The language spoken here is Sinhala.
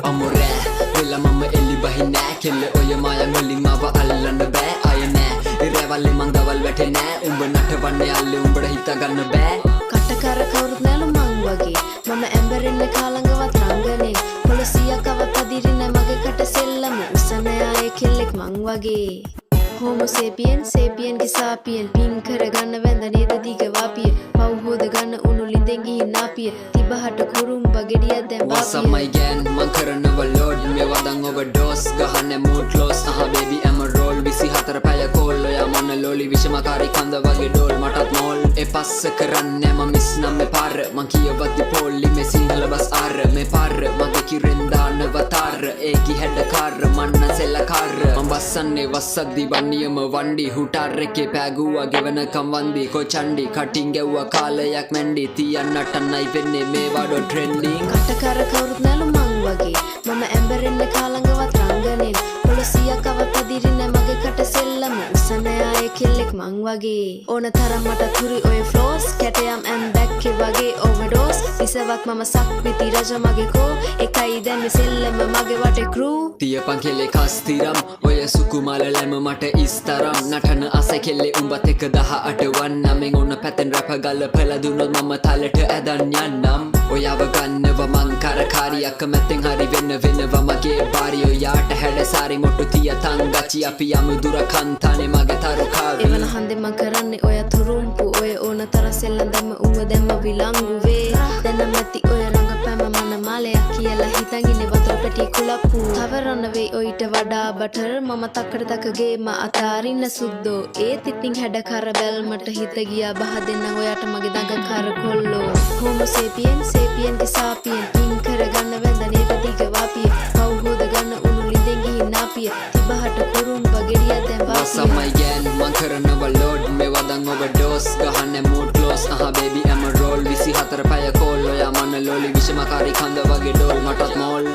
amore Villa mamma elli bahine Kelle oya maya ngolin mawa allanna bæ Aya nෑ ඉරවල්ලේ මං දවල් වැටෙන්නේ උඹ නටවන්නේ අල්ලේ උඹට හිතා ගන්න බෑ කටකර කවුරුත් නැල මං වගේ මම ඇඹරෙන්න කාලඟවත් රංගනේ පොලිසියකවත් අදිරින්නේ මගේ කට සෙල්ලම උසන ආයේ කෙල්ලෙක් මං වගේ Homo sapien sapien ගේ sapien පින් කර ගන්න වැඳ නේද දිග වාපිය පව් හොද ගන්න උණු ලිඳෙන් ගිහින් නාපිය තිබහට කුරුම්බ ගෙඩියක් දැන් What's up my gang මං කරනව load මේ වදන් overdose ගහන්නේ mood close baby I'm a roll 24 පැය කෝල් ඔයා මන ලෝලි විෂමකාරී කන්ද වගේ ඩෝල් මටත් නෝල් ඒ පස්ස කරන්නේ මම මිස් නම් මේ පාර මං කියවද්දි පොල්ලි මේ සිංහල බස් ආර මේ පාර මගේ කිරෙන් දානව තාර ඒකි හැඩ කාර මන්න සෙල්ල කාර මං බස්සන්නේ වස්සද්දි නියම වණ්ඩි හුටාර් එකේ පෑගුවා ගෙවනකම් වන්දි කොචණ්ඩි කටින් ගැව්වා කාලයක් මැන්ඩි තියන්නට නයි වෙන්නේ මේ වඩෝ ට්‍රෙන්ඩින් කටකර කවුරුත් නැල මං වගේ මම ඇඹරෙන්න කාලඟවත් රංගනේ පොලිසියකවත් අදිරින්නේ මගේ කට සෙල්ලම උසන ආයේ කෙල්ලෙක් මං වගේ ඕන තරම් මට තුරි ඔය ෆ්ලෝස් කැටයම් ඇන් බැක්කේ වගේ ඕවර්ඩෝස් ඉසවක් මම සක්විති රජ මගේ කෝ එකයි දැන් මේ සෙල්ලම මගේ වටේ ක්‍රූ තියපන් කෙලේ කස්තිරම් ඔය සුකුමාල ලැම මට ඉස්තරම් නටන අස කෙල්ලේ උඹත් එක 18 වන්නමෙන් ඔන්න පැතෙන් රැප ගල්පලා දුන්නොත් මම තලට ඇදන් යන්නම් ඔයව ගන්නව මං කරකාරියක් මැතෙන් හරි වෙනවා මගේ බාරි ඔයාට හැඩ සාරි මොට්ටු තිය තංගචි අපි යමු දුර කන්තනේ මගේ තරුකාවි එවන හන්දේ මං කරන්නේ ඔය තුරුම්පු ඔය ඕන තර සෙල්ලම් දැම්ම උඹ දැම්ම විලංගු වේ දැන් නැති ඔය රංගපෑම මන මාලයක් කියලා හිතන් ඉන්නේ වතුර පැටි කුලප්පු තවරන වේ ඔයිට වඩා බටර් මම තක්කඩ තකගේ ම අතාරින්න සුද්දෝ ඒත් ඉතින් හැඩ කර බැල්මට හිත ගියා බහ දෙන්න ඔයාට මගේ දඟ කර කොල්ලෝ Homo sapien sapien ගේ sapien පින් කර ගන්න වැඳ නේද දිග වාපිය පව් හොද ගන්න උණු ලිඳෙන් ගිහින් නාපිය තිබහට කුරුම්බ ගෙඩියක් දැන් වාපිය What's up my gang මං කරනව load මේ වදන් overdose ගහන්නේ mood close baby I'm a roll 24 පැය කෝල් ඔයා මන ලෝලි විෂමකාරී කන්ද වගේ ඩෝල් මටත් මෝල්